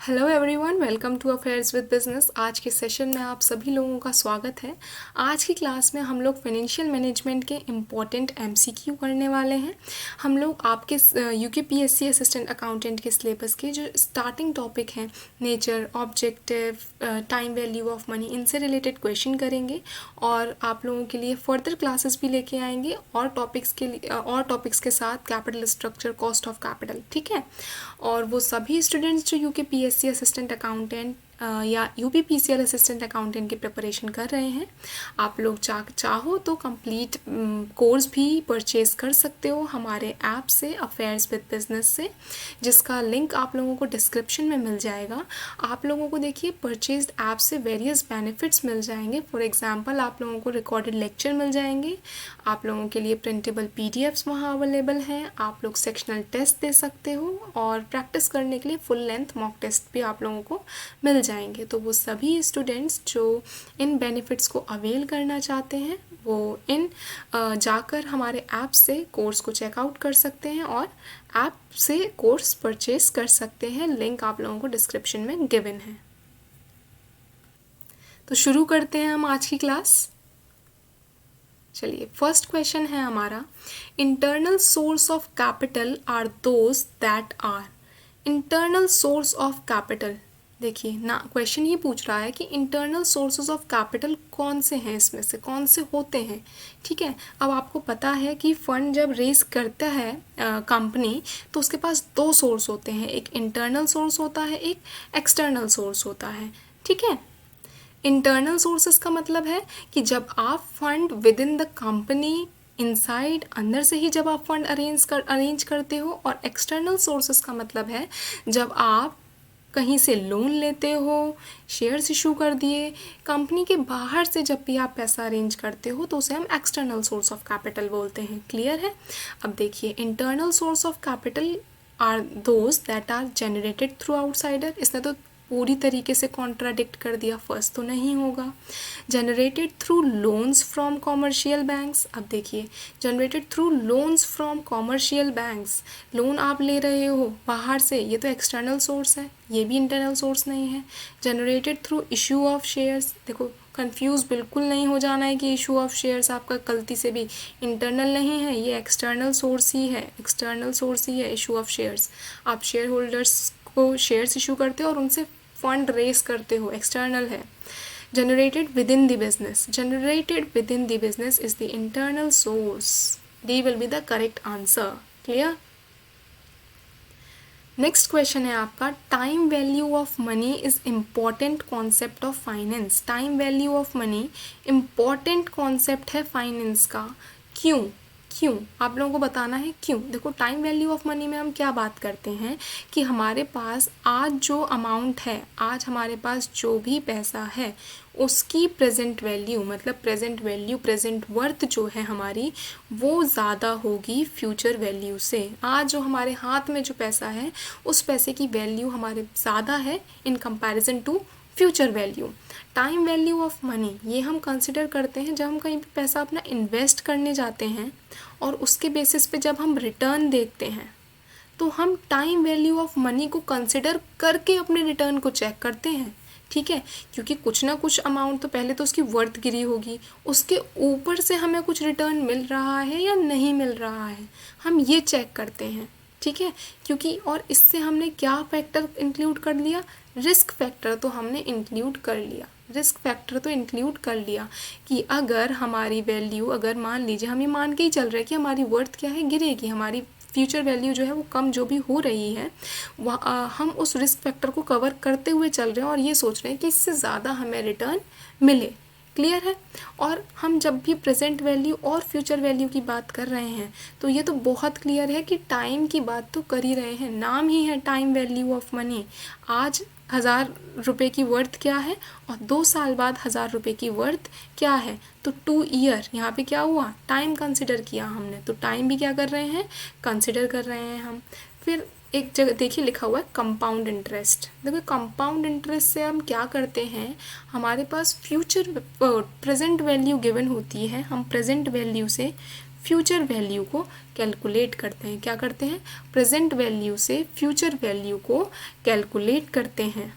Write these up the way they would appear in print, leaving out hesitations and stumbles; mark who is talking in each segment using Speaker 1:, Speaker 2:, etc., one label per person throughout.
Speaker 1: Hello everyone, welcome to affairs with business. आज के session में आप सभी लोगों का स्वागत है। आज की क्लास में हम लोग फाइनेंशियल मैनेजमेंट के इम्पॉर्टेंट एमसीक्यू करने वाले हैं। हम लोग आपके यूकेपीएससी असिस्टेंट अकाउंटेंट के सिलेबस के जो स्टार्टिंग टॉपिक हैं, nature, objective, time value of money, इनसे रिलेटेड क्वेश्चन करेंगे और आप लोगों के लिए फर्दर क्लासेस भी लेके आएंगे और टॉपिक्स के साथ capital structure, cost of capital, ठीक है। और वो सभी स्टूडेंट्स जो यूकेपीएससी असिस्टेंट अकाउंटेंट या यूपीपीसीएल असिस्टेंट अकाउंटेंट की प्रिपरेशन कर रहे हैं, आप लोग चाहो तो कंप्लीट कोर्स भी परचेज कर सकते हो हमारे ऐप से, अफेयर्स विद बिजनेस से, जिसका लिंक आप लोगों को डिस्क्रिप्शन में मिल जाएगा। आप लोगों को देखिए परचेज्ड ऐप से वेरियस बेनिफिट्स मिल जाएंगे। फॉर एग्जांपल, आप लोगों को रिकॉर्डेड लेक्चर मिल जाएंगे, आप लोगों के लिए प्रिंटेबल पीडीएफ्स वहाँ अवेलेबल हैं, आप लोग सेक्शनल टेस्ट दे सकते हो और प्रैक्टिस करने के लिए फुल लेंथ मॉक टेस्ट भी आप लोगों को मिल जाएंगे। तो वो सभी स्टूडेंट्स जो इन बेनिफिट्स को अवेल करना चाहते हैं वो जाकर हमारे ऐप से कोर्स को चेकआउट कर सकते हैं और ऐप से कोर्स परचेज कर सकते हैं। लिंक आप लोगों को डिस्क्रिप्शन में गिवन है। तो शुरू करते हैं हम आज की क्लास। चलिए, फर्स्ट क्वेश्चन है हमारा, internal source of capital are those that are. Internal source of capital, देखिए ना, क्वेश्चन ये पूछ रहा है कि इंटरनल सोर्सेज ऑफ कैपिटल कौन से हैं, इसमें से कौन से होते हैं, ठीक है। अब आपको पता है कि फंड जब रेज करता है कंपनी तो उसके पास दो सोर्स होते हैं, एक इंटरनल सोर्स होता है, एक एक्सटर्नल सोर्स होता है, ठीक है। इंटरनल सोर्सेज का मतलब है कि जब आप fund with in the company inside, अंदर से ही जब आप फंड अरेंज करते हो, और एक्सटर्नल सोर्सेज का मतलब है जब आप कहीं से लोन लेते हो, शेयर्स इशू कर दिए, कंपनी के बाहर से जब भी आप पैसा अरेंज करते हो तो उसे हम एक्सटर्नल सोर्स ऑफ कैपिटल बोलते हैं। क्लियर है। अब देखिए, internal source of capital are those that are generated through outsider. इसने तो पूरी तरीके से कॉन्ट्राडिक्ट कर दिया, फर्स्ट तो नहीं होगा। Generated through loans from commercial banks. अब देखिए, generated through loans from commercial banks, loan आप ले रहे हो बाहर से, ये तो एक्सटर्नल सोर्स है, ये भी इंटरनल सोर्स नहीं है। Generated through issue of shares, देखो कंफ्यूज बिल्कुल नहीं हो जाना है कि इशू ऑफ शेयर्स आपका गलती से भी इंटरनल नहीं है, ये एक्सटर्नल सोर्स ही है, एक्सटर्नल सोर्स ही है इशू ऑफ शेयर्स। आप शेयर होल्डर्स को शेयर्स इशू करते हो और उनसे फंड रेस करते हो, एक्सटर्नल है। Generated with in the business, generated with in the business is the internal source. D will be the correct answer. Clear. Next question है आपका, time value of money is important concept of finance. Time value of money important concept है finance का। क्यों? क्यों आप लोगों को बताना है क्यों। देखो, टाइम वैल्यू ऑफ मनी में हम क्या बात करते हैं कि हमारे पास आज जो अमाउंट है, आज हमारे पास जो भी पैसा है, उसकी प्रेजेंट वैल्यू, मतलब प्रेजेंट वैल्यू, प्रेजेंट वर्थ जो है हमारी, वो ज़्यादा होगी फ्यूचर वैल्यू से। आज जो हमारे हाथ में जो पैसा है उस पैसे की वैल्यू हमारे ज़्यादा है in comparison to future value. Time value of money ये हम कंसिडर करते हैं जब हम कहीं पे पैसा अपना इन्वेस्ट करने जाते हैं और उसके बेसिस पे जब हम रिटर्न देखते हैं तो हम टाइम वैल्यू ऑफ मनी को कंसिडर करके अपने रिटर्न को चेक करते हैं, ठीक है। क्योंकि कुछ ना कुछ अमाउंट तो पहले तो उसकी वर्थ गिरी होगी, उसके ऊपर से हमें कुछ रिटर्न मिल रहा है या नहीं मिल रहा है, हम ये चेक करते हैं, ठीक है। क्योंकि और इससे हमने क्या फैक्टर इंक्लूड कर लिया, रिस्क फैक्टर तो हमने इंक्लूड कर लिया, रिस्क फैक्टर तो इंक्लूड कर लिया कि अगर हमारी वैल्यू, अगर मान लीजिए हम ये मान के ही चल रहे हैं कि हमारी वर्थ क्या है, गिरेगी, हमारी फ्यूचर वैल्यू जो है वो कम जो भी हो रही है, हम उस रिस्क फैक्टर को कवर करते हुए चल रहे हैं और ये सोच रहे हैं कि इससे ज़्यादा हमें रिटर्न मिले। क्लियर है। और हम जब भी प्रेजेंट वैल्यू और फ्यूचर वैल्यू की बात कर रहे हैं तो ये तो बहुत क्लियर है कि टाइम की बात तो कर ही रहे हैं, नाम ही है टाइम वैल्यू ऑफ मनी। आज 1000 रुपये की वर्थ क्या है और 2 साल बाद 1000 रुपये की वर्थ क्या है, तो 2 ईयर यहाँ पे क्या हुआ, टाइम कंसिडर किया हमने, तो टाइम भी क्या कर रहे हैं, कंसिडर कर रहे हैं हम। फिर एक जगह देखिए लिखा हुआ है कंपाउंड इंटरेस्ट। देखो, कंपाउंड इंटरेस्ट से हम क्या करते हैं, हमारे पास फ्यूचर प्रेजेंट वैल्यू गिवन होती है, हम प्रेजेंट वैल्यू से फ्यूचर वैल्यू को कैलकुलेट करते हैं। क्या करते हैं? प्रेजेंट वैल्यू से फ्यूचर वैल्यू को कैलकुलेट करते हैं।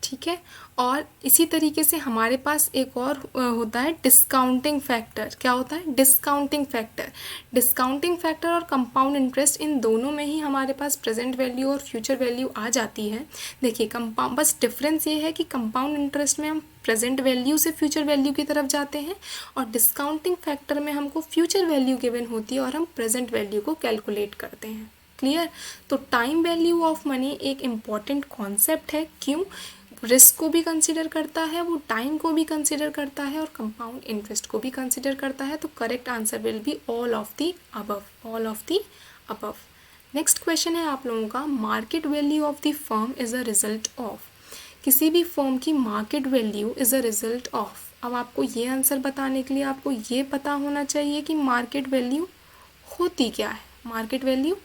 Speaker 1: ठीक है। और इसी तरीके से हमारे पास एक और होता है डिस्काउंटिंग फैक्टर। क्या होता है? Discounting factor. डिस्काउंटिंग फैक्टर और कंपाउंड इंटरेस्ट, इन दोनों में ही हमारे पास प्रेजेंट वैल्यू और फ्यूचर वैल्यू आ जाती है। देखिए कंपाउंड, बस डिफरेंस ये है कि कंपाउंड इंटरेस्ट में हम प्रेजेंट वैल्यू से फ्यूचर वैल्यू की तरफ जाते हैं और डिस्काउंटिंग फैक्टर में हमको फ्यूचर वैल्यू गिवन होती है और हम प्रेजेंट वैल्यू को कैलकुलेट करते हैं। क्लियर? तो टाइम वैल्यू ऑफ मनी एक इम्पॉर्टेंट कॉन्सेप्ट है। क्यों? रिस्क को भी कंसिडर करता है, वो टाइम को भी कंसिडर करता है और कंपाउंड इंटरेस्ट को भी कंसिडर करता है। तो correct answer will be all of the above, all of the above. Next question है आप लोगों का, market value of the firm is a result of. किसी भी फर्म की market value is a result of. अब आपको ये आंसर बताने के लिए आपको ये पता होना चाहिए कि मार्केट वैल्यू होती क्या है। मार्केट वैल्यू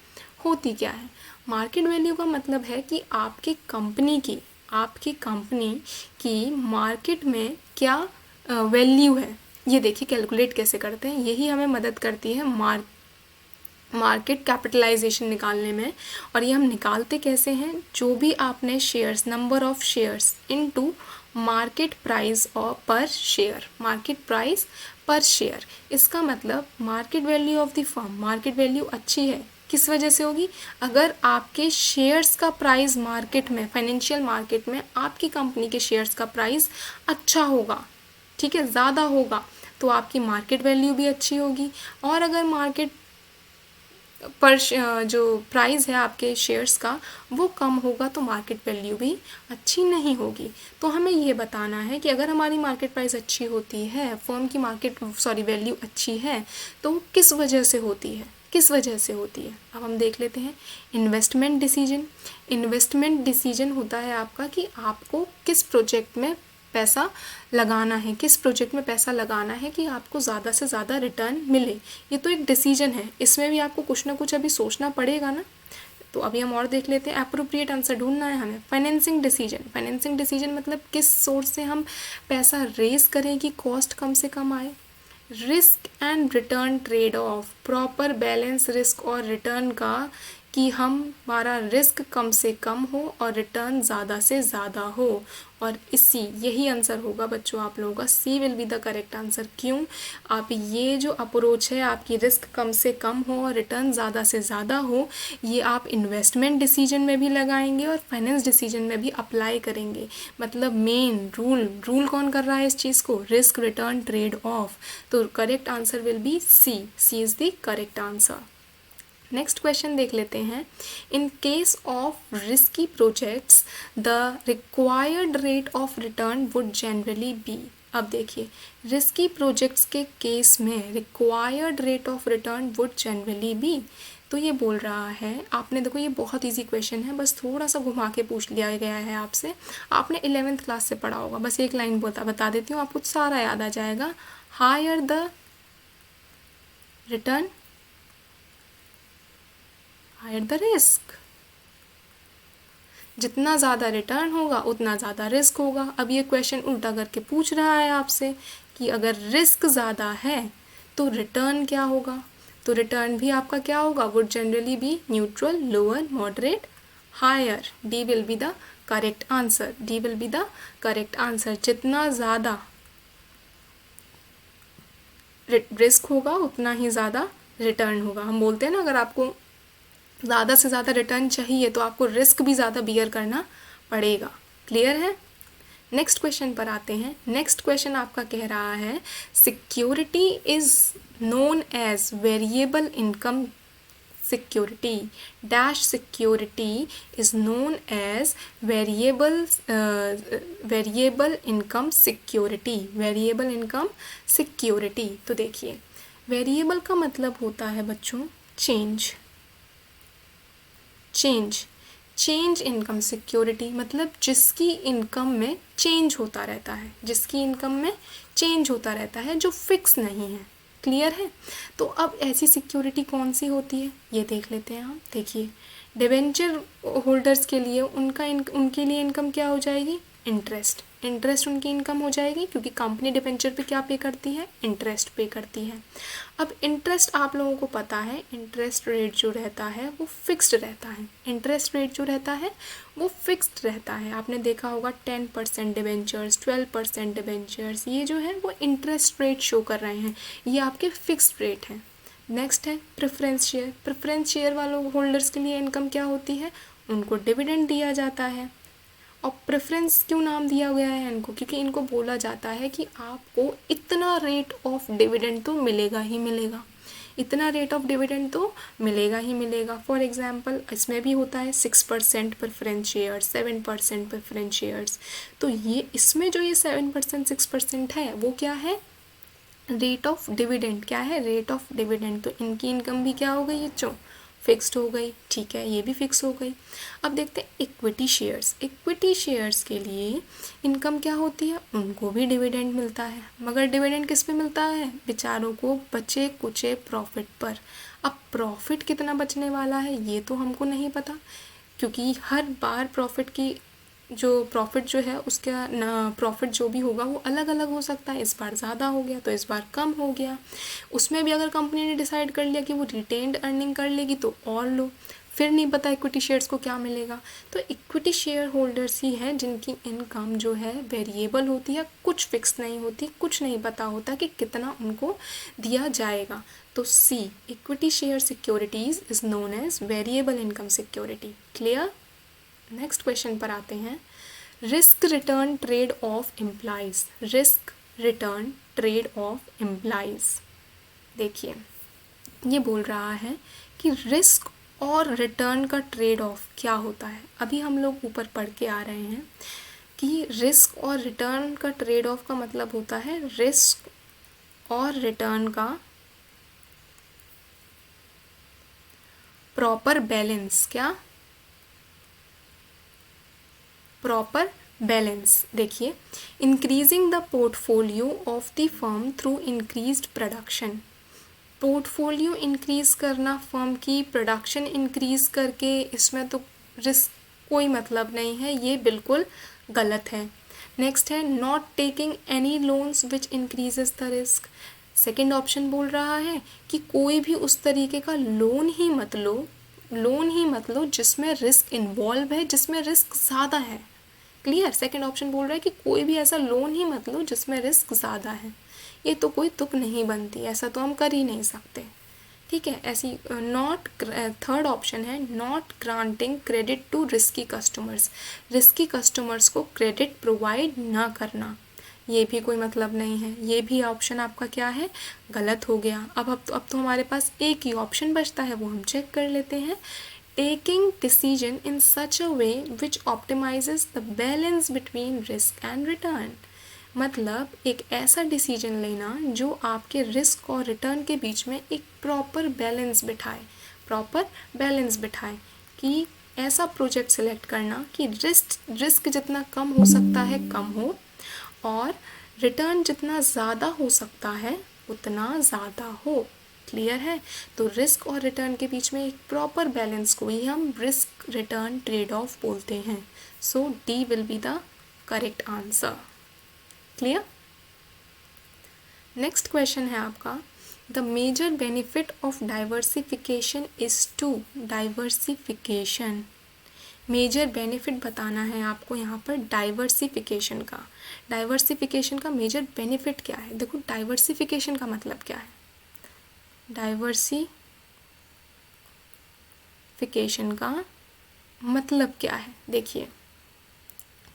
Speaker 1: होती क्या है? मार्केट वैल्यू का मतलब है कि आपकी कंपनी की मार्केट में क्या वैल्यू है। ये देखिए कैलकुलेट कैसे करते हैं, यही हमें मदद करती है मार्केट कैपिटलाइजेशन निकालने में। और ये हम निकालते कैसे हैं? जो भी आपने shares, number of shares into market price और पर शेयर, मार्केट प्राइस पर शेयर। इसका मतलब market value of the firm, market value अच्छी है किस वजह से होगी? अगर आपके शेयर्स का प्राइस मार्केट में, फाइनेंशियल मार्केट में आपकी कंपनी के शेयर्स का प्राइस अच्छा होगा, ठीक है, ज़्यादा होगा, तो आपकी मार्केट वैल्यू भी अच्छी होगी। और अगर मार्केट पर जो प्राइस है आपके शेयर्स का वो कम होगा तो मार्केट वैल्यू भी अच्छी नहीं होगी। तो हमें ये बताना है कि अगर हमारी मार्केट प्राइस अच्छी होती है, फर्म की वैल्यू अच्छी है, तो किस वजह से होती है, किस वजह से होती है? अब हम देख लेते हैं इन्वेस्टमेंट डिसीजन। इन्वेस्टमेंट डिसीजन होता है आपका कि आपको किस प्रोजेक्ट में पैसा लगाना है, किस प्रोजेक्ट में पैसा लगाना है कि आपको ज़्यादा से ज़्यादा रिटर्न मिले। ये तो एक डिसीजन है, इसमें भी आपको कुछ ना कुछ अभी सोचना पड़ेगा ना। तो अभी हम और देख लेते हैं, अप्रोप्रिएट आंसर ढूंढना है हमें। फाइनेंसिंग डिसीजन, फाइनेंसिंग डिसीजन मतलब किस सोर्स से हम पैसा रेज करें कि कॉस्ट कम से कम आए। Risk and return trade of, proper balance risk और रिटर्न का कि हमारा रिस्क कम से कम हो और रिटर्न ज़्यादा से ज़्यादा हो। और यही आंसर होगा बच्चों आप लोगों का, C will be the correct answer. क्यों? आप ये जो अप्रोच है आपकी रिस्क कम से कम हो और रिटर्न ज़्यादा से ज़्यादा हो, ये आप इन्वेस्टमेंट डिसीजन में भी लगाएंगे और फाइनेंस डिसीजन में भी अप्लाई करेंगे। मतलब मेन रूल कौन कर रहा है इस चीज़ को? Risk return trade off. तो correct answer will be C, C is the correct answer. Next question देख लेते हैं, in case of risky projects the required rate of return would generally be. अब देखिए रिस्की प्रोजेक्ट्स के case में required rate of return would generally be. तो ये बोल रहा है, आपने देखो ये बहुत इजी क्वेश्चन है, बस थोड़ा सा घुमा के पूछ लिया गया है आपसे। आपने 11th क्लास से पढ़ा होगा, बस एक लाइन बता देती हूँ, आपको सारा याद आ जाएगा। Higher the return higher the risk. जितना ज़्यादा रिटर्न होगा उतना ज़्यादा रिस्क होगा। अब ये क्वेश्चन उल्टा करके पूछ रहा है आपसे कि अगर रिस्क ज़्यादा है तो रिटर्न क्या होगा? तो रिटर्न भी आपका क्या होगा? Would generally be neutral, lower, moderate, higher. D will be the correct answer, D will be the correct answer. जितना ज़्यादा रिस्क होगा उतना ही ज़्यादा रिटर्न होगा। हम बोलते हैं ना, अगर आपको ज़्यादा से ज़्यादा रिटर्न चाहिए तो आपको रिस्क भी ज़्यादा बियर करना पड़ेगा। क्लियर है? नेक्स्ट क्वेश्चन पर आते हैं। नेक्स्ट क्वेश्चन आपका कह रहा है, security is known as variable income security dash security is known as variable income security, variable income security. तो देखिए वेरिएबल का मतलब होता है बच्चों चेंज इनकम सिक्योरिटी, मतलब जिसकी इनकम में चेंज होता रहता है, जिसकी इनकम में चेंज होता रहता है, जो फिक्स नहीं है। क्लियर है? तो अब ऐसी सिक्योरिटी कौन सी होती है ये देख लेते हैं हम। देखिए डिवेंचर होल्डर्स के लिए उनके लिए इनकम क्या हो जाएगी? इंटरेस्ट। इंटरेस्ट उनकी इनकम हो जाएगी क्योंकि कंपनी डिबेंचर पे क्या पे करती है, इंटरेस्ट पे करती है। अब इंटरेस्ट आप लोगों को पता है, इंटरेस्ट रेट जो रहता है वो फिक्स्ड रहता है। इंटरेस्ट रेट जो रहता है वो फिक्स्ड रहता है। आपने देखा होगा 10% डिबेंचर्स, 12% डिबेंचर्स, ये जो है वो इंटरेस्ट रेट शो कर रहे हैं, ये आपके फिक्स्ड रेट हैं। नेक्स्ट है प्रेफरेंस शेयर। प्रेफरेंस शेयर वालों होल्डर्स के लिए इनकम क्या होती है, उनको डिविडेंड दिया जाता है। और प्रेफरेंस क्यों नाम दिया गया है इनको, क्योंकि इनको बोला जाता है कि आपको इतना रेट ऑफ डिविडेंड तो मिलेगा ही मिलेगा, इतना रेट ऑफ डिविडेंड तो मिलेगा ही मिलेगा। फॉर एग्जांपल इसमें भी होता है 6% प्रेफरेंस शेयर्स, 7% प्रेफरेंस शेयर्स। तो ये इसमें जो ये 7% 6% है वो क्या है, रेट ऑफ डिविडेंड। क्या है, रेट ऑफ डिविडेंड। तो इनकी इनकम भी क्या हो गई, ये जो फिक्स्ड हो गई, ठीक है, ये भी फिक्स हो गई। अब देखते हैं इक्विटी शेयर्स। इक्विटी शेयर्स के लिए इनकम क्या होती है, उनको भी डिविडेंड मिलता है, मगर डिविडेंड किस पे मिलता है, बेचारों को बचे कुचे प्रॉफिट पर। अब प्रॉफिट कितना बचने वाला है ये तो हमको नहीं पता, क्योंकि हर बार प्रॉफिट की जो प्रॉफिट जो है उसका ना प्रॉफिट जो भी होगा वो अलग अलग हो सकता है। इस बार ज़्यादा हो गया तो इस बार कम हो गया। उसमें भी अगर कंपनी ने डिसाइड कर लिया कि वो रिटेन्ड अर्निंग कर लेगी तो और लो, फिर नहीं पता इक्विटी शेयर्स को क्या मिलेगा। तो इक्विटी शेयर होल्डर्स ही हैं जिनकी इनकम जो है वेरिएबल होती है, कुछ फिक्स नहीं होती, कुछ नहीं पता होता कि कितना उनको दिया जाएगा। तो C, equity share securities is known as variable income security. Clear. Next question पर आते हैं। Risk return trade off employees. Risk return trade off employees, देखिए ये बोल रहा है कि रिस्क और रिटर्न का ट्रेड ऑफ क्या होता है। अभी हम लोग ऊपर पढ़ के आ रहे हैं कि रिस्क और रिटर्न का ट्रेड ऑफ का मतलब होता है रिस्क और रिटर्न का प्रॉपर बैलेंस। क्या, प्रॉपर बैलेंस। देखिए, increasing the portfolio of the firm through increased production. Portfolio increase करना, फर्म की प्रोडक्शन इंक्रीज करके, इसमें तो रिस्क कोई मतलब नहीं है, ये बिल्कुल गलत है। नेक्स्ट है not taking any loans which increases the risk. Second option बोल रहा है कि कोई भी उस तरीके का लोन ही मत लो जिसमें रिस्क इन्वॉल्व है, जिसमें रिस्क ज़्यादा है। क्लियर। सेकंड ऑप्शन बोल रहा है कि कोई भी ऐसा लोन ही मत लो जिसमें रिस्क ज़्यादा है। ये तो कोई तुक नहीं बनती, ऐसा तो हम कर ही नहीं सकते, ठीक है। ऐसी नॉट, थर्ड ऑप्शन है not granting credit to risky customers. Risky customers को क्रेडिट प्रोवाइड ना करना, ये भी कोई मतलब नहीं है। ये भी ऑप्शन आपका क्या है, गलत हो गया। अब तो हमारे पास एक ही ऑप्शन बचता है, वो हम चेक कर लेते हैं। Taking decision in such a way which optimises the balance between risk and return. मतलब एक ऐसा डिसीजन लेना जो आपके रिस्क और रिटर्न के बीच में एक प्रॉपर बैलेंस बिठाए कि ऐसा प्रोजेक्ट सिलेक्ट करना कि रिस्क जितना कम हो सकता है कम हो और रिटर्न जितना ज़्यादा हो सकता है उतना ज़्यादा हो। क्लियर है। तो रिस्क और रिटर्न के बीच में एक प्रॉपर बैलेंस को ही हम रिस्क रिटर्न ट्रेड ऑफ बोलते हैं। So D will be the correct answer. Clear. Next question है आपका, the major benefit of diversification is to. Diversification, major benefit बताना है आपको यहाँ पर डाइवर्सिफिकेशन का। डाइवर्सिफिकेशन का मेजर बेनिफिट क्या है। देखो डाइवर्सिफिकेशन का मतलब क्या है, डाइवर्सिफिकेशन का मतलब क्या है। देखिए,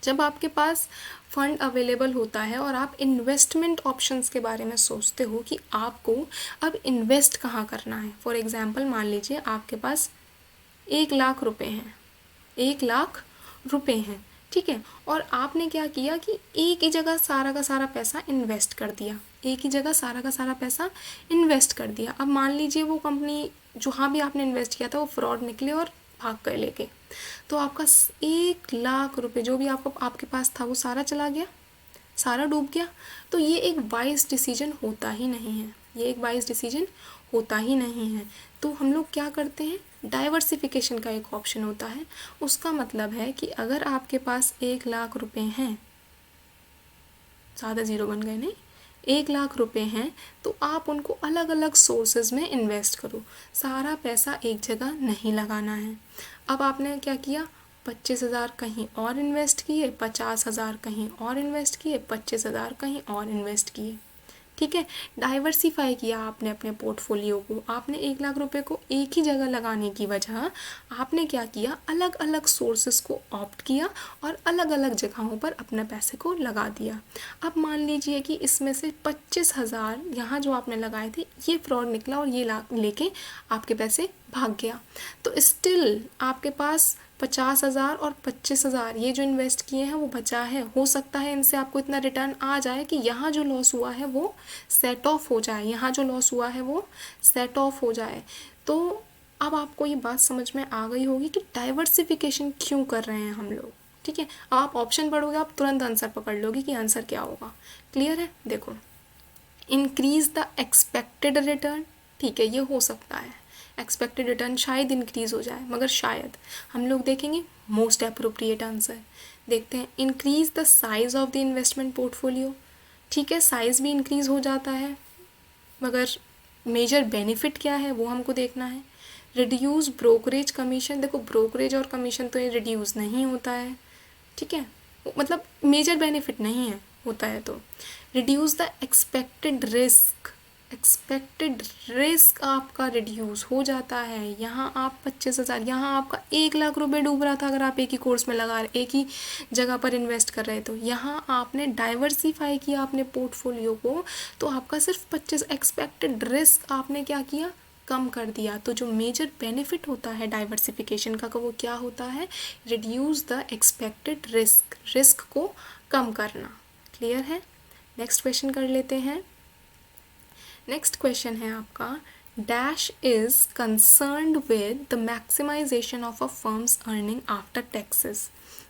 Speaker 1: जब आपके पास फंड अवेलेबल होता है और आप इन्वेस्टमेंट ऑप्शंस के बारे में सोचते हो कि आपको अब इन्वेस्ट कहाँ करना है। फॉर एग्जांपल मान लीजिए आपके पास 1,00,000 रुपए हैं, 1,00,000 रुपए हैं, ठीक है। और आपने क्या किया कि एक ही जगह सारा का सारा पैसा इन्वेस्ट कर दिया, एक ही जगह सारा का सारा पैसा इन्वेस्ट कर दिया। अब मान लीजिए वो कंपनी जहाँ भी आपने इन्वेस्ट किया था वो फ्रॉड निकले और भाग कर लेके, तो आपका 1,00,000 रुपये जो भी आपके पास था वो सारा चला गया, सारा डूब गया। तो ये एक वाइज डिसीजन होता ही नहीं है, ये एक वाइज डिसीजन होता ही नहीं है। तो हम लोग क्या करते हैं, डाइवर्सिफिकेशन का एक ऑप्शन होता है। उसका मतलब है कि अगर आपके पास 1 लाख रुपए हैं, ज़्यादा ज़ीरो बन गए नहीं, 1 लाख रुपए हैं, तो आप उनको अलग अलग सोर्सेज में इन्वेस्ट करो, सारा पैसा एक जगह नहीं लगाना है। अब आपने क्या किया, 25,000 कहीं और इन्वेस्ट किए, 50,000 कहीं और इन्वेस्ट किए, 25,000 कहीं और इन्वेस्ट किए, ठीक है। डाइवर्सिफाई किया आपने अपने पोर्टफोलियो को। आपने 1 लाख रुपए को एक ही जगह लगाने की वजह आपने क्या किया, अलग अलग सोर्सेस को ऑप्ट किया और अलग अलग जगहों पर अपने पैसे को लगा दिया। अब मान लीजिए कि इसमें से 25,000 यहाँ जो आपने लगाए थे ये फ्रॉड निकला और ये लेके आपके पैसे भाग गया, तो स्टिल आपके पास 50,000 और 25,000 ये जो इन्वेस्ट किए हैं वो बचा है। हो सकता है इनसे आपको इतना रिटर्न आ जाए कि यहाँ जो लॉस हुआ है वो सेट ऑफ हो जाए, यहाँ जो लॉस हुआ है वो सेट ऑफ हो जाए। तो अब आपको ये बात समझ में आ गई होगी कि डाइवर्सिफिकेशन क्यों कर रहे हैं हम लोग, ठीक है। आप ऑप्शन पढ़ोगे आप तुरंत आंसर पकड़ लोगे कि आंसर क्या होगा। क्लियर है? देखो, इंक्रीज द एक्सपेक्टेड रिटर्न, ठीक है, ये हो सकता है एक्सपेक्टेड रिटर्न शायद इंक्रीज हो जाए, मगर शायद हम लोग देखेंगे मोस्ट अप्रोप्रिएट आंसर देखते हैं। Increase the size of the investment portfolio, ठीक है, साइज़ भी इंक्रीज हो जाता है, मगर मेजर बेनिफिट क्या है वो हमको देखना है। रिड्यूस ब्रोकरेज कमीशन, देखो ब्रोकरेज और कमीशन तो ये रिड्यूस नहीं होता है, ठीक है, मतलब मेजर बेनिफिट नहीं है, होता है तो। Reduce the expected risk, expected risk आपका रिड्यूस हो जाता है। यहाँ आप 25,000, यहाँ आपका 1 लाख रुपए डूब रहा था अगर आप एक ही कोर्स में लगा रहे, एक ही जगह पर इन्वेस्ट कर रहे, तो यहाँ आपने डाइवर्सिफाई किया अपने पोर्टफोलियो को, तो आपका सिर्फ 25 एक्सपेक्टेड रिस्क आपने क्या किया, कम कर दिया। तो जो मेजर बेनिफिट होता है डाइवर्सिफिकेशन का वो क्या होता है, reduce the expected risk, risk को कम करना। क्लियर है? नेक्स्ट क्वेश्चन कर लेते हैं। नेक्स्ट क्वेश्चन है आपका, dash is concerned with the maximisation of a firm's earning after taxes.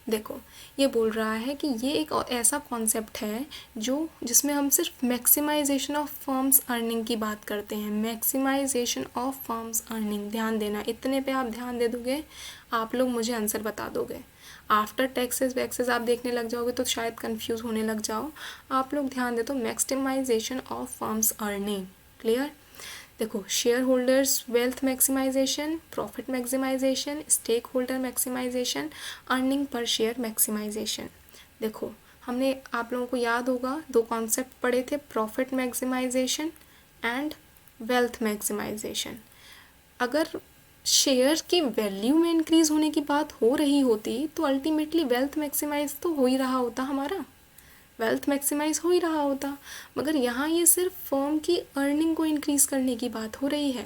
Speaker 1: देखो, ये बोल रहा है कि ये एक ऐसा कॉन्सेप्ट है जिसमें हम सिर्फ मैक्सिमाइजेशन ऑफ फर्म्स अर्निंग की बात करते हैं। मैक्सिमाइजेशन ऑफ फर्म्स अर्निंग, ध्यान देना, इतने पे आप ध्यान दे दोगे आप लोग मुझे आंसर बता दोगे। आफ्टर टैक्सेस वैक्सेस आप देखने लग जाओगे तो शायद कंफ्यूज होने लग जाओ। आप लोग ध्यान दे तो maximisation of firms earning. Clear? देखो, share holders wealth maximisation, profit maximisation, stake holder maximisation, earning per share maximisation. देखो, हमने आप लोगों को याद होगा 2 कॉन्सेप्ट पढ़े थे, profit maximisation and wealth maximisation. अगर शेयर की वैल्यू में इंक्रीज होने की बात हो रही होती तो अल्टीमेटली वेल्थ मैक्सिमाइज तो हो ही रहा होता, हमारा वेल्थ मैक्सिमाइज हो ही रहा होता, मगर यहाँ ये सिर्फ फर्म की अर्निंग को इंक्रीज करने की बात हो रही है,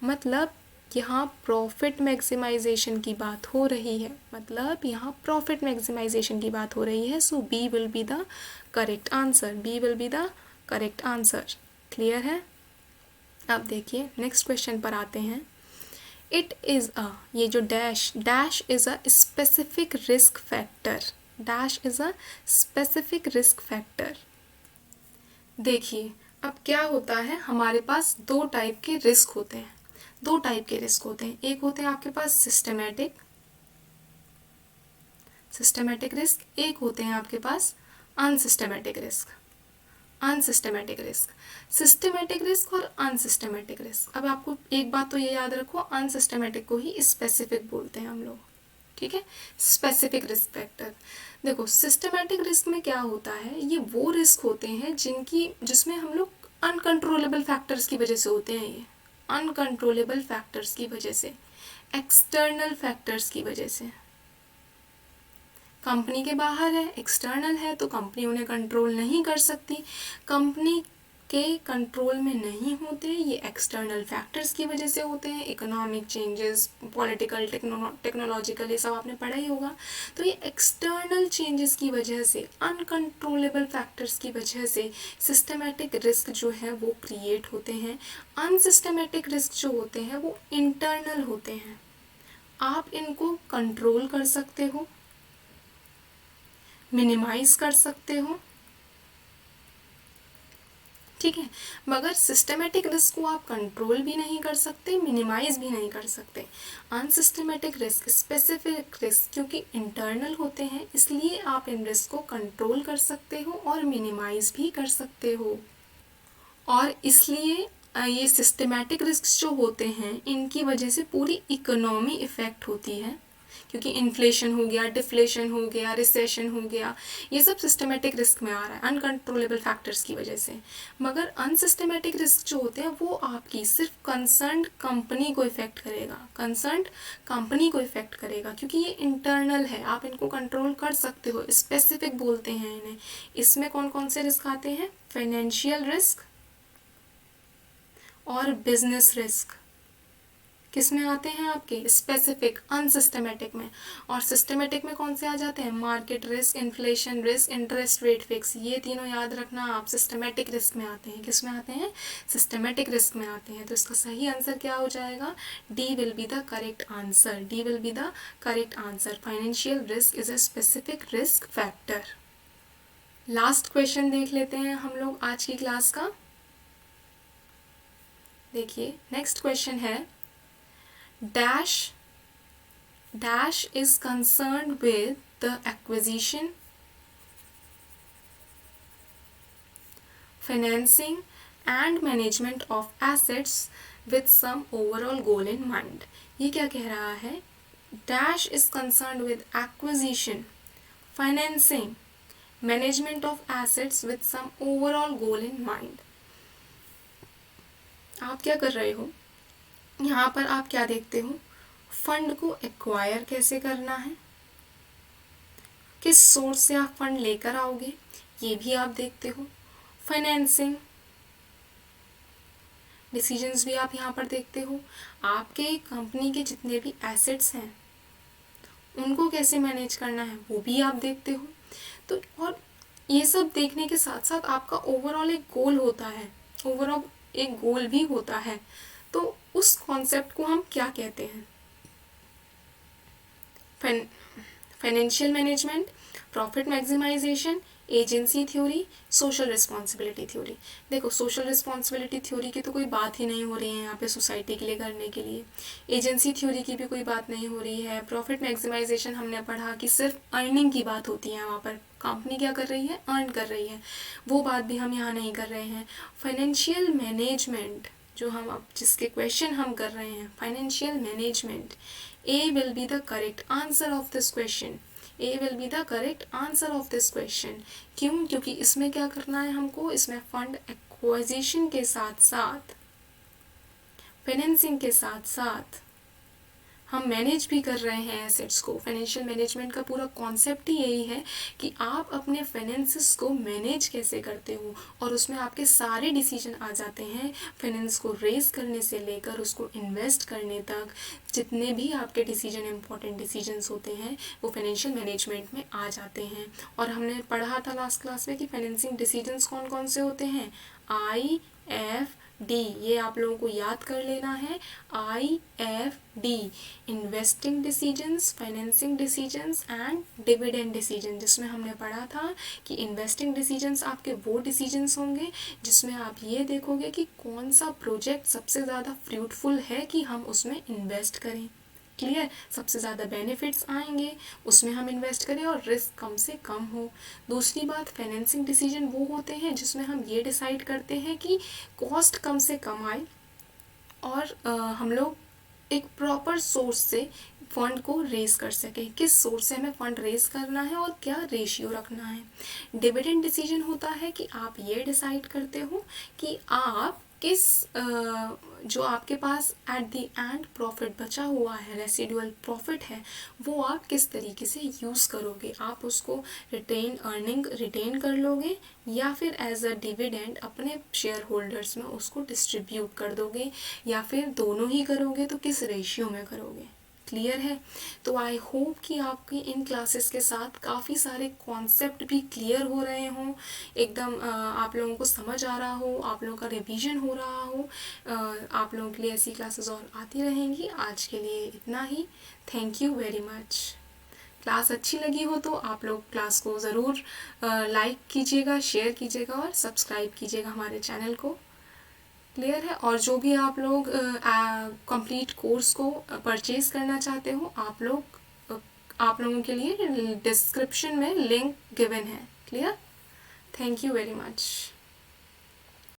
Speaker 1: मतलब यहाँ प्रॉफिट मैक्सिमाइजेशन की बात हो रही है, मतलब यहाँ प्रॉफिट मैक्सिमाइजेशन की बात हो रही है। So B will be the correct answer, B will be the correct answer. Clear है? अब देखिए नेक्स्ट क्वेश्चन पर आते हैं। इट इज़ अ, ये जो dash is a specific risk factor, dash is a specific risk factor. देखिए, अब क्या होता है, हमारे पास 2 टाइप के रिस्क होते हैं, 2 टाइप के रिस्क होते हैं। एक होते हैं आपके पास सिस्टमेटिक रिस्क, एक होते हैं आपके पास unsystematic risk. Unsystematic risk, systematic risk और अनसिस्टमेटिक रिस्क। अब आपको एक बात तो ये याद रखो, अनसिस्टमेटिक को ही स्पेसिफिक बोलते हैं हम लोग, ठीक है, स्पेसिफिक रिस्क फैक्टर। देखो, सिस्टमेटिक रिस्क में क्या होता है, ये वो रिस्क होते हैं जिसमें हम लोग अनकंट्रोलेबल फैक्टर्स की वजह से होते हैं, ये अनकंट्रोलेबल फैक्टर्स की वजह से, एक्सटर्नल फैक्टर्स की वजह से। कंपनी के बाहर है, एक्सटर्नल है, तो कंपनी उन्हें कंट्रोल नहीं कर सकती, कंपनी के कंट्रोल में नहीं होते, ये एक्सटर्नल फैक्टर्स की वजह से होते हैं। इकोनॉमिक चेंजेस, पॉलिटिकल, टेक्नोलॉजिकल, ये सब आपने पढ़ा ही होगा। तो ये एक्सटर्नल चेंजेस की वजह से, अनकंट्रोलेबल फैक्टर्स की वजह से सिस्टमेटिक रिस्क जो है वो क्रिएट होते हैं। अनसिस्टमेटिक रिस्क जो होते हैं वो इंटरनल होते हैं, आप इनको कंट्रोल कर सकते हो, मिनिमाइज कर सकते हो, ठीक है। मगर सिस्टमेटिक रिस्क को आप कंट्रोल भी नहीं कर सकते, मिनिमाइज भी नहीं कर सकते। अनसिस्टमेटिक रिस्क, स्पेसिफिक रिस्क क्योंकि इंटरनल होते हैं, इसलिए आप इन रिस्क को कंट्रोल कर सकते हो और मिनिमाइज भी कर सकते हो। और इसलिए ये सिस्टमेटिक रिस्क जो होते हैं, इनकी वजह से पूरी इकोनॉमी इफ़ेक्ट होती है, क्योंकि इन्फ्लेशन हो गया, डिफ्लेशन हो गया, रिसेशन हो गया, ये सब सिस्टमेटिक रिस्क में आ रहा है अनकंट्रोलेबल फैक्टर्स की वजह से। मगर अनसिस्टमेटिक रिस्क जो होते हैं वो आपकी सिर्फ कंसर्न्ड कंपनी को इफेक्ट करेगा, कंसर्न्ड कंपनी को इफेक्ट करेगा, क्योंकि ये इंटरनल है, आप इनको कंट्रोल कर सकते हो, स्पेसिफिक बोलते हैं इन्हें। इसमें कौन कौन से रिस्क आते हैं? फाइनेंशियल रिस्क और बिजनेस रिस्क। किस में आते हैं? आपके स्पेसिफिक, अनसिस्टमेटिक में। और सिस्टमेटिक में कौन से आ जाते हैं? Market risk, inflation risk, interest rate fix. ये तीनों याद रखना, आप सिस्टमेटिक रिस्क में आते हैं। किस में आते हैं? सिस्टमेटिक रिस्क में आते हैं। तो इसका सही आंसर क्या हो जाएगा? D will be the correct answer. D will be the correct answer. Financial risk is a specific risk factor. Last question देख लेते हैं हम लोग आज की क्लास का। देखिए नेक्स्ट क्वेश्चन है, dash is concerned with the acquisition, financing and management of assets with some overall goal in mind। ये क्या कह रहा है? dash is concerned with acquisition, financing, management of assets with some overall goal in mind। आप क्या कर रहे हो? यहाँ पर आप क्या देखते हो? फंड को एक्वायर कैसे करना है, किस सोर्स से आप फंड लेकर आओगे, ये भी आप देखते हो। फाइनेंसिंग डिसीजंस भी आप यहाँ पर देखते हो। आपके कंपनी के जितने भी एसेट्स हैं उनको कैसे मैनेज करना है वो भी आप देखते हो। तो और ये सब देखने के साथ साथ आपका ओवरऑल एक गोल होता है, ओवरऑल एक गोल भी होता है। तो उस कॉन्सेप्ट को हम क्या कहते हैं? Financial management, profit maximisation, agency theory, social responsibility theory. देखो सोशल रिस्पॉन्सिबिलिटी थ्योरी की तो कोई बात ही नहीं हो रही है यहाँ पे सोसाइटी के लिए करने के लिए। एजेंसी थ्योरी की भी कोई बात नहीं हो रही है। प्रॉफिट मैक्सिमाइजेशन हमने पढ़ा कि सिर्फ अर्निंग की बात होती है, वहाँ पर कंपनी क्या कर रही है? अर्न कर रही है, वो बात भी हम यहाँ नहीं कर रहे हैं। फाइनेंशियल मैनेजमेंट जो हम अब जिसके क्वेश्चन हम कर रहे हैं, financial management, A will be the correct answer of this question. A will be the correct answer of this question. क्यों? क्योंकि इसमें क्या करना है हमको? इसमें फंड एक्वाजिशन के साथ साथ, फाइनेंसिंग के साथ साथ हम मैनेज भी कर रहे हैं एसेट्स को। फाइनेंशियल मैनेजमेंट का पूरा कॉन्सेप्ट ही यही है कि आप अपने फाइनेंसेस को मैनेज कैसे करते हो, और उसमें आपके सारे डिसीजन आ जाते हैं। फाइनेंस को रेज करने से लेकर उसको इन्वेस्ट करने तक, जितने भी आपके डिसीजन, इंपॉर्टेंट डिसीजंस होते हैं, वो फाइनेंशियल मैनेजमेंट में आ जाते हैं। और हमने पढ़ा था लास्ट क्लास में कि फाइनेंसिंग डिसीजंस कौन कौन से होते हैं? IFD, ये आप लोगों को याद कर लेना है। IFD, investing decisions, financing decisions and dividend decision, जिसमें हमने पढ़ा था कि इन्वेस्टिंग डिसीजंस आपके वो डिसीजंस होंगे जिसमें आप ये देखोगे कि कौन सा प्रोजेक्ट सबसे ज़्यादा फ्रूटफुल है कि हम उसमें इन्वेस्ट करें। क्लियर? सबसे ज़्यादा बेनिफिट्स आएंगे उसमें हम इन्वेस्ट करें और रिस्क कम से कम हो। दूसरी बात, फाइनेंसिंग डिसीजन वो होते हैं जिसमें हम ये डिसाइड करते हैं कि कॉस्ट कम से कम आए और हम लोग एक प्रॉपर सोर्स से फंड को रेज कर सके, किस सोर्स से हमें फंड रेज करना है और क्या रेशियो रखना है। डिविडेंड डिसीजन होता है कि आप ये डिसाइड करते हो कि आप किस जो आपके पास एट द एंड प्रॉफिट बचा हुआ है, रेसिडुअल प्रॉफिट है, वो आप किस तरीके से यूज़ करोगे। आप उसको अर्निंग रिटेन कर लोगे या फिर एज अ डिविडेंड अपने शेयर होल्डर्स में उसको डिस्ट्रीब्यूट कर दोगे, या फिर दोनों ही करोगे तो किस रेशियो में करोगे। क्लियर है? तो आई होप कि आपकी इन क्लासेस के साथ काफ़ी सारे कॉन्सेप्ट भी क्लियर हो रहे हों, एकदम आप लोगों को समझ आ रहा हो, आप लोगों का रिवीजन हो रहा हो। आप लोगों के लिए ऐसी क्लासेस और आती रहेंगी। आज के लिए इतना ही। Thank you very much. Class अच्छी लगी हो तो आप लोग क्लास को ज़रूर लाइक कीजिएगा, शेयर कीजिएगा और सब्सक्राइब कीजिएगा हमारे चैनल को। क्लियर है? और जो भी आप लोग कंप्लीट कोर्स को परचेज़ करना चाहते हो, आप लोगों के लिए डिस्क्रिप्शन में लिंक गिवन है। Clear? Thank you very much.